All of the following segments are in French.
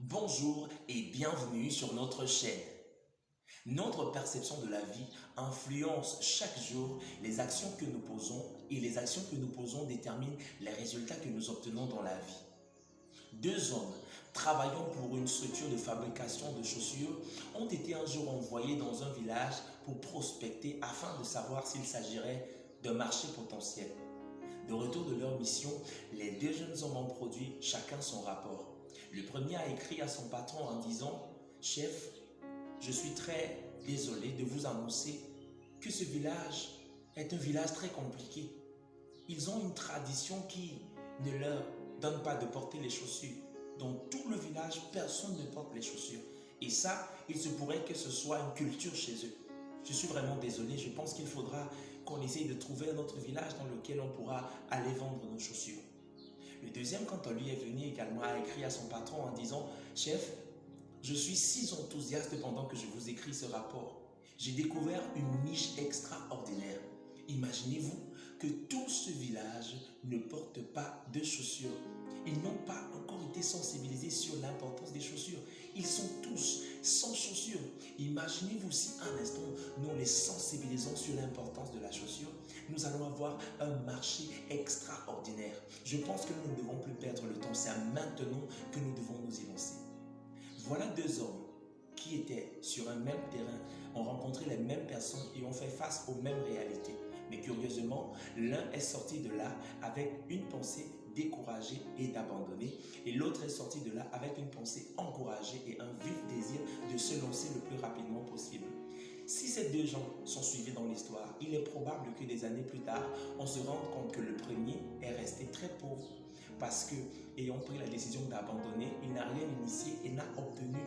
Bonjour et bienvenue sur notre chaîne. Notre perception de la vie influence chaque jour les actions que nous posons et les actions que nous posons déterminent les résultats que nous obtenons dans la vie. Deux hommes travaillant pour une structure de fabrication de chaussures ont été un jour envoyés dans un village pour prospecter afin de savoir s'il s'agirait d'un marché potentiel. De retour de leur mission, les deux jeunes hommes ont produit chacun son rapport. Le premier a écrit à son patron en disant: Chef, je suis très désolé de vous annoncer que ce village est un village très compliqué. Ils ont une tradition qui ne leur donne pas de porter les chaussures. Dans tout le village, personne ne porte les chaussures. Et ça, il se pourrait que ce soit une culture chez eux. Je suis vraiment désolé, je pense qu'il faudra qu'on essaye de trouver un autre village dans lequel on pourra aller vendre nos chaussures. Le deuxième, quand on lui est venu également, a écrit à son patron en disant: Chef, je suis si enthousiaste pendant que je vous écris ce rapport. J'ai découvert une niche extraordinaire. Imaginez-vous que tout ce village ne porte pas de chaussures. Ils n'ont pas encore été sensibilisés sur l'importance des chaussures. Ils sont tous sans chaussures. Imaginez-vous si un instant nous les sensibilisons sur l'importance de la chaussure, nous allons avoir un marché extraordinaire. Je pense que nous ne devons plus perdre le temps. C'est maintenant que nous devons nous y lancer. Voilà deux hommes qui étaient sur un même terrain, ont rencontré les mêmes personnes et ont fait face aux mêmes réalités. Mais curieusement, l'un est sorti de là avec une pensée découragée et d'abandonner, et l'autre est sorti de là avec une pensée encouragée et un vif désir de se lancer le plus rapidement possible. Si ces deux gens sont suivis dans l'histoire, il est probable que des années plus tard, on se rende compte que le premier est resté très pauvre parce que, ayant pris la décision d'abandonner, il n'a rien initié et n'a obtenu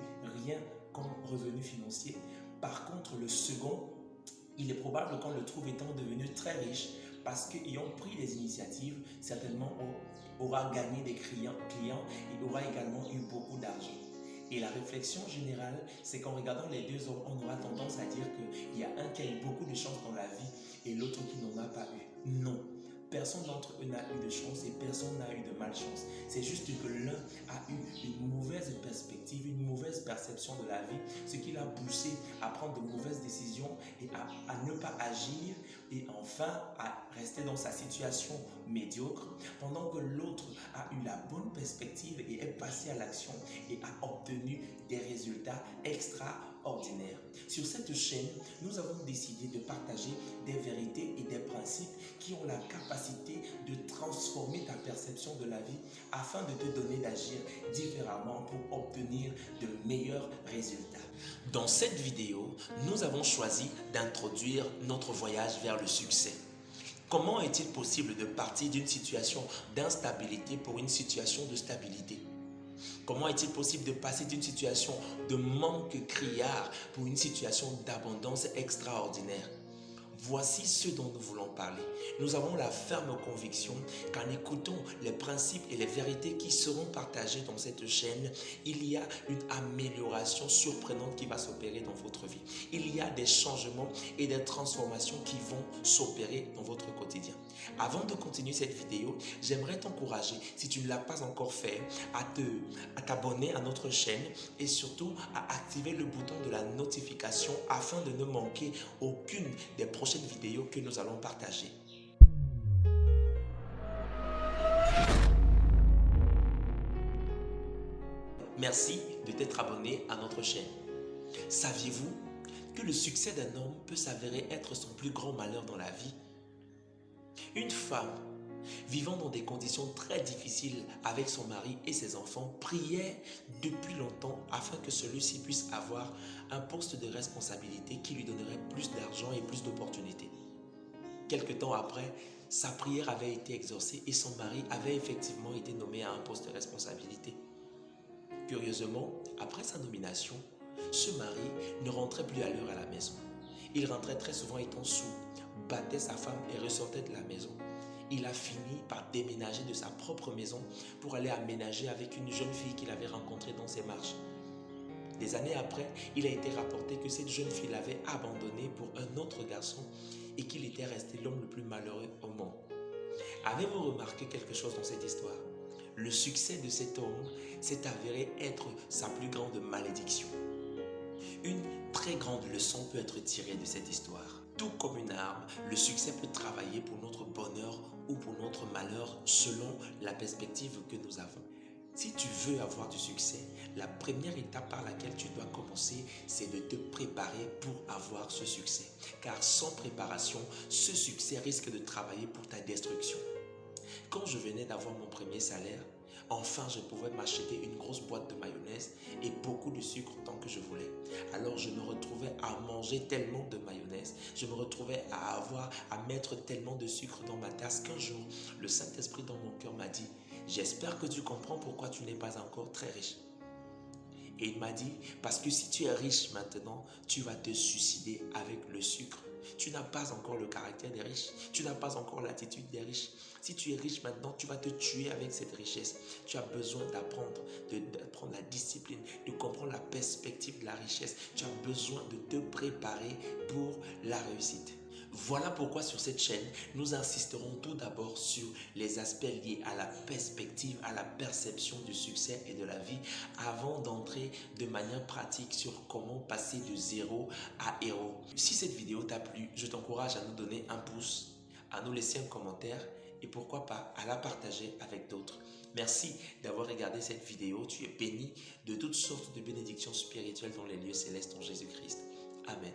rien comme revenu financier. Par contre, le second, il est probable qu'on le trouve étant devenu très riche parce qu'ayant pris des initiatives, certainement on aura gagné des clients et aura également eu beaucoup d'argent. Et la réflexion générale, c'est qu'en regardant les deux hommes, on aura tendance à dire qu'il y a un qui a eu beaucoup de chance dans la vie et l'autre qui n'en a pas eu. Non. Personne d'entre eux n'a eu de chance et personne n'a eu de malchance. C'est juste que l'un a eu une mauvaise perspective, une mauvaise perception de la vie, ce qui l'a poussé à prendre de mauvaises décisions et à ne pas agir et enfin à rester dans sa situation médiocre, pendant que l'autre a eu la bonne perspective et est passé à l'action et a obtenu des résultats extraordinaires. Sur cette chaîne, nous avons décidé de partager des vérités et des principes qui ont la capacité de transformer ta perception de la vie afin de te donner d'agir différemment pour obtenir de meilleurs résultats. Dans cette vidéo, nous avons choisi d'introduire notre voyage vers le succès. Comment est-il possible de partir d'une situation d'instabilité pour une situation de stabilité? Comment est-il possible de passer d'une situation de manque criard pour une situation d'abondance extraordinaire? Voici ce dont nous voulons parler. Nous avons la ferme conviction qu'en écoutant les principes et les vérités qui seront partagées dans cette chaîne, il y a une amélioration surprenante qui va s'opérer dans votre vie. Il y a des changements et des transformations qui vont s'opérer dans votre quotidien. Avant de continuer cette vidéo, j'aimerais t'encourager, si tu ne l'as pas encore fait, à t'abonner à notre chaîne et surtout à activer le bouton de la notification afin de ne manquer aucune des prochaines vidéos que nous allons partager. Merci de t'être abonné à notre chaîne. Saviez-vous que le succès d'un homme peut s'avérer être son plus grand malheur dans la vie? Une femme vivant dans des conditions très difficiles avec son mari et ses enfants priait depuis longtemps afin que celui-ci puisse avoir un poste de responsabilité qui lui donnerait plus d'argent et plus d'opportunités. Quelque temps après, sa prière avait été exaucée et son mari avait effectivement été nommé à un poste de responsabilité. Curieusement, après sa nomination, ce mari ne rentrait plus à l'heure à la maison. Il rentrait très souvent étant saoul, battait sa femme et ressortait de la maison. Il a fini par déménager de sa propre maison pour aller aménager avec une jeune fille qu'il avait rencontrée dans ses marches. Des années après, il a été rapporté que cette jeune fille l'avait abandonné pour un autre garçon et qu'il était resté l'homme le plus malheureux au monde. Avez-vous remarqué quelque chose dans cette histoire? le succès de cet homme s'est avéré être sa plus grande malédiction. Une très grande leçon peut être tirée de cette histoire. Tout comme une arme, le succès peut travailler pour notre bonheur ou pour notre malheur selon la perspective que nous avons. Si tu veux avoir du succès, la première étape par laquelle tu dois commencer, c'est de te préparer pour avoir ce succès. Car sans préparation, ce succès risque de travailler pour ta destruction. Quand je venais d'avoir mon premier salaire, enfin je pouvais m'acheter une grosse boîte de mayonnaise et beaucoup de sucre tant que je voulais. Alors je me retrouvais à manger tellement de mayonnaise, je me retrouvais à mettre tellement de sucre dans ma tasse qu'un jour, le Saint-Esprit dans mon cœur m'a dit, j'espère que tu comprends pourquoi tu n'es pas encore très riche. Et il m'a dit, parce que si tu es riche maintenant, tu vas te suicider avec le sucre. Tu n'as pas encore le caractère des riches. Tu n'as pas encore l'attitude des riches. Si tu es riche maintenant, tu vas te tuer avec cette richesse. Tu as besoin d'apprendre la discipline, de comprendre la perspective de la richesse. Tu as besoin de te préparer pour la réussite. Voilà pourquoi sur cette chaîne, nous insisterons tout d'abord sur les aspects liés à la perspective, à la perception du succès et de la vie avant d'entrer de manière pratique sur comment passer de zéro à héros. Si cette vidéo t'a plu, je t'encourage à nous donner un pouce, à nous laisser un commentaire et pourquoi pas à la partager avec d'autres. Merci d'avoir regardé cette vidéo. Tu es béni de toutes sortes de bénédictions spirituelles dans les lieux célestes en Jésus-Christ. Amen.